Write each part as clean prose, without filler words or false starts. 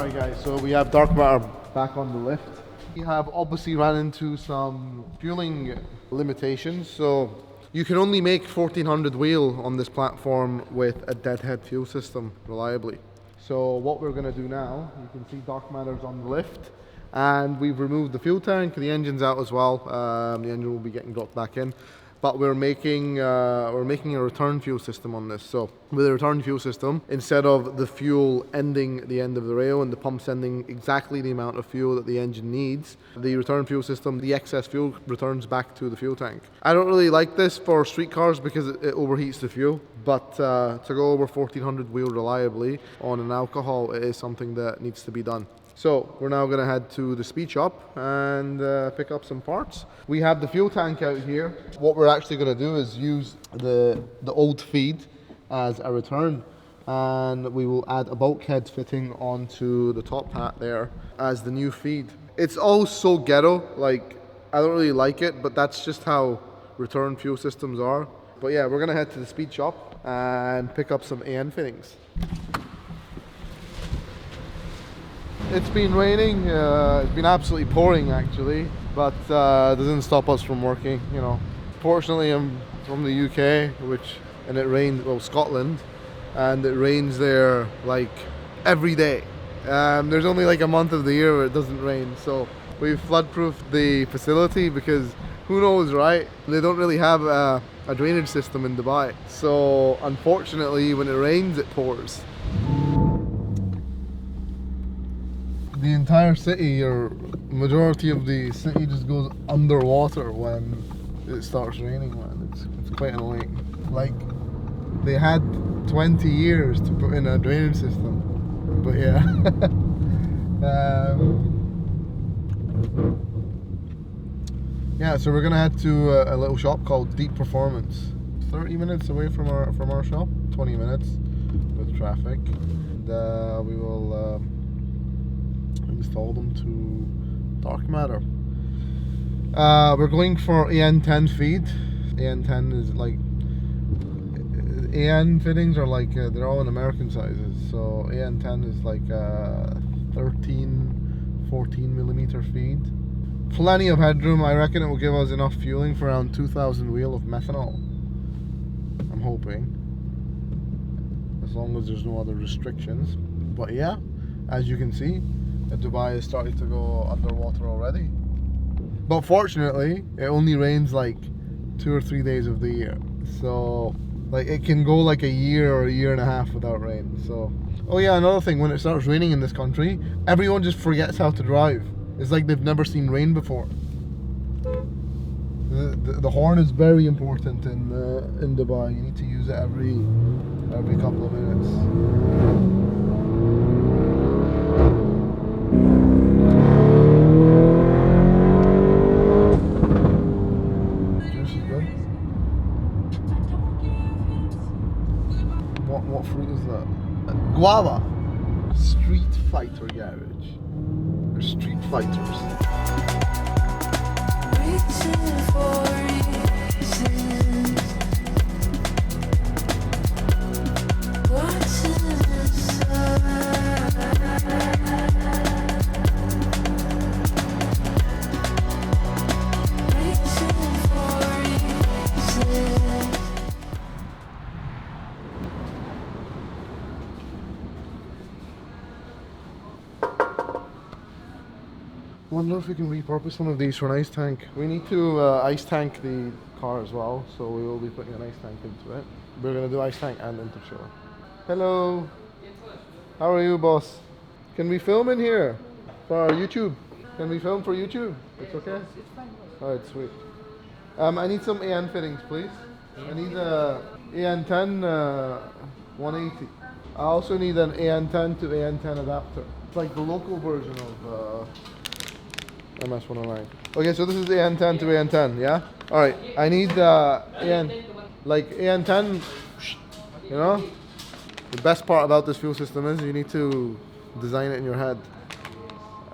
Alright guys, so we have dark matter back on the lift. We have obviously ran into some fueling limitations, so you can only make 1400 wheel on this platform with a deadhead fuel system reliably. So what we're going to do now, you can see dark matter's on the lift, and we've removed the fuel tank. The engine's out as well. The engine will be getting dropped back in. But we're making a return fuel system on this. So with a return fuel system, instead of the fuel ending the end of the rail and the pump sending exactly the amount of fuel that the engine needs, the return fuel system, the excess fuel returns back to the fuel tank. I don't really like this for street cars because it overheats the fuel, but to go over 1400 wheel reliably on an alcohol, it is something that needs to be done. So we're now going to head to the speed shop and pick up some parts. We have the fuel tank out here. What we're actually going to do is use the old feed as a return, and we will add a bulkhead fitting onto the top hat there as the new feed. It's all so ghetto, like I don't really like it, but that's just how return fuel systems are. But yeah, we're going to head to the speed shop and pick up some AN fittings. It's been raining, it's been absolutely pouring actually, but it doesn't stop us from working, you know. Fortunately, I'm from the UK, and it rained, well, Scotland, and it rains there like every day. There's only like a month of the year where it doesn't rain, so we've flood-proofed the facility because who knows, right? They don't really have a drainage system in Dubai, so unfortunately when it rains it pours. The entire city, or majority of the city, just goes underwater when it starts raining, man. It's quite annoying. Like, they had 20 years to put in a drainage system, but yeah. Yeah, so we're gonna head to a little shop called Deep Performance. 30 minutes away from our shop, 20 minutes with traffic, and we will install them to dark matter. We're going for AN10 feed. AN10 is like, AN fittings are like, they're all in American sizes, so AN10 is like 14 millimeter feed. Plenty of headroom. I reckon it will give us enough fueling for around 2000 wheel of methanol, I'm hoping, as long as there's no other restrictions. But yeah, as you can see, Dubai is starting to go underwater already. But fortunately, it only rains like 2 or 3 days of the year. So, like, it can go like a year or a year and a half without rain. So, oh yeah, another thing, when it starts raining in this country, everyone just forgets how to drive. It's like they've never seen rain before. The horn is very important in Dubai. You need to use it every couple of minutes. What fruit is that? Guava. Street Fighter Garage. They're street fighters. Reaching for reasons. Watching the sun. Reaching for reasons. Wonder if we can repurpose one of these for an ice tank. We need to ice tank the car as well, so we will be putting an ice tank into it. We're gonna do ice tank and intershow. Hello. How are you, boss? Can we film in here for our YouTube? Can we film for YouTube? It's okay? It's fine. Alright, sweet. I need some AN fittings, please. I need a AN10 180. I also need an AN10 to AN10 adapter. It's like the local version of MS109. Okay, so this is AN10 to AN10, yeah? Alright, I need AN, like AN10, you know? The best part about this fuel system is you need to design it in your head.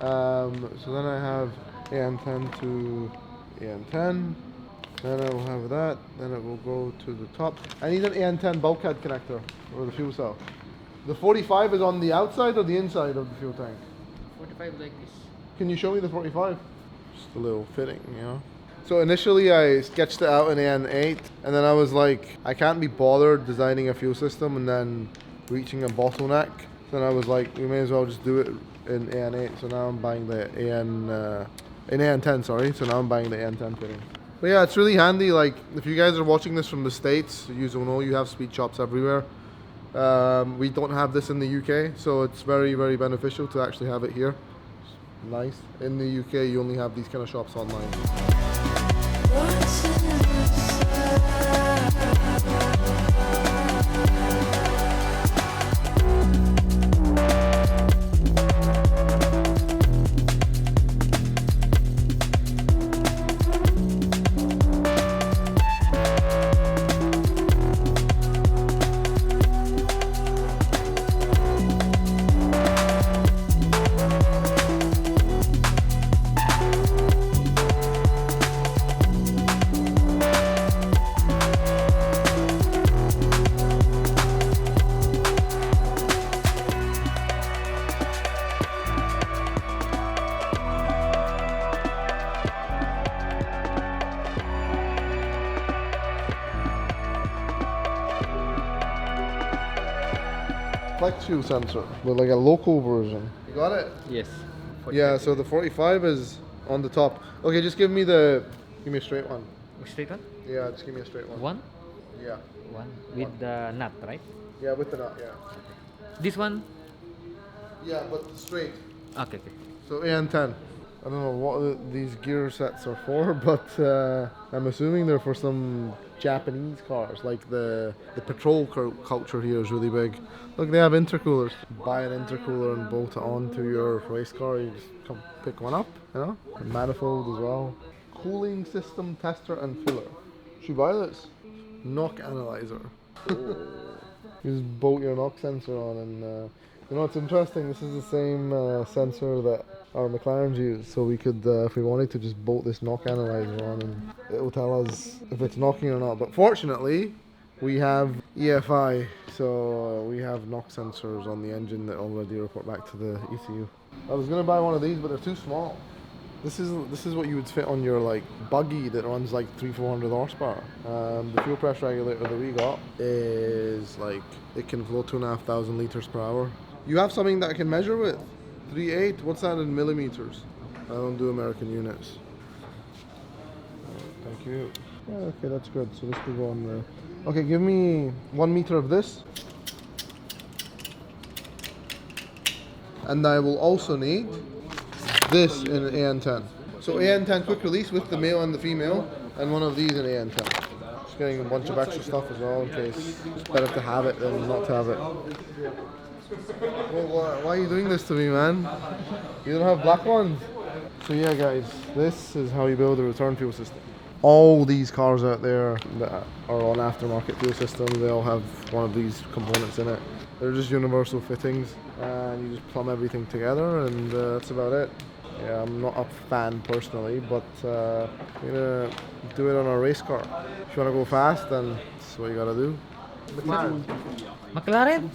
So then I have AN10 to AN10, then I will have that, then it will go to the top. I need an AN10 bulkhead connector for the fuel cell. The 45 is on the outside or the inside of the fuel tank? 45 like this. Can you show me the 45? Just a little fitting, you know? So initially I sketched it out in AN8 and then I was like, I can't be bothered designing a fuel system and then reaching a bottleneck. So then I was like, we may as well just do it in AN8. So now I'm buying the in AN10, sorry. So now I'm buying the AN10 fitting. But yeah, it's really handy. Like if you guys are watching this from the States, you don't know you have speed shops everywhere. We don't have this in the UK, so it's very, very beneficial to actually have it here. It's nice. In the UK, you only have these kind of shops online. Flex fuel sensor with like a local version. You got it? Yes. Yeah, so the 45 is on the top. Okay, just give me a straight one. Straight one? Yeah, just give me a straight one. One? Yeah. One. With the nut, right? Yeah, with the nut, yeah. This one? Yeah, but straight. Okay, okay. So AN10. I don't know what these gear sets are for, but I'm assuming they're for some Japanese cars. Like the patrol culture here is really big. Look, they have intercoolers. Buy an intercooler and bolt it onto your race car. You just come pick one up, you know? A manifold as well. Cooling system tester and filler. Should we buy this? Knock analyzer. You just bolt your knock sensor on and you know, it's interesting. This is the same sensor that our McLarens use, so we could, if we wanted to, just bolt this knock analyzer on and it'll tell us if it's knocking or not. But fortunately, we have EFI, so we have knock sensors on the engine that already report back to the ECU. I was gonna buy one of these, but they're too small. This is what you would fit on your like buggy that runs like 300-400 horsepower. The fuel pressure regulator that we got is like, it can flow 2,500 liters per hour. You have something that I can measure with? 3.8, what's that in millimeters? I don't do American units. Thank you. Yeah, okay, that's good. So this will go on the... Okay, give me 1 meter of this. And I will also need this in an AN10. So AN10 quick release with the male and the female, and one of these in AN10. Just getting a bunch of extra stuff as well in case it's better to have it than not to have it. Well, why are you doing this to me, man? You don't have black ones? So yeah, guys, this is how you build a return fuel system. All these cars out there that are on aftermarket fuel systems, they all have one of these components in it. They're just universal fittings, and you just plumb everything together, and that's about it. Yeah, I'm not a fan personally, but I'm gonna do it on a race car. If you wanna go fast, then that's what you gotta do. McLaren?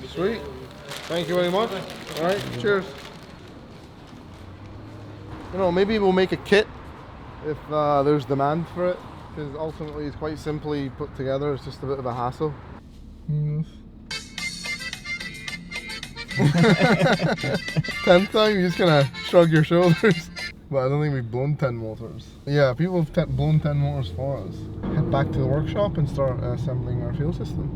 Sweet. Thank you very much. All right, cheers. You know, maybe we'll make a kit if there's demand for it, because ultimately it's quite simply put together. It's just a bit of a hassle. 10th time, you just kind of shrug your shoulders. But I don't think we've blown 10 motors. Yeah, people have blown 10 motors for us. Head back to the workshop and start assembling our fuel system.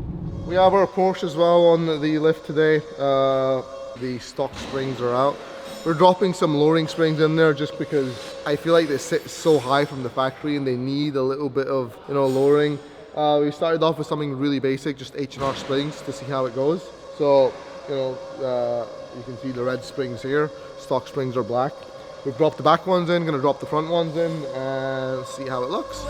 We have our Porsche as well on the lift today. The stock springs are out. We're dropping some lowering springs in there just because I feel like they sit so high from the factory and they need a little bit of, you know, lowering. We started off with something really basic, just H&R springs to see how it goes. So, you know, you can see the red springs here. Stock springs are black. We've dropped the back ones in, gonna drop the front ones in and see how it looks.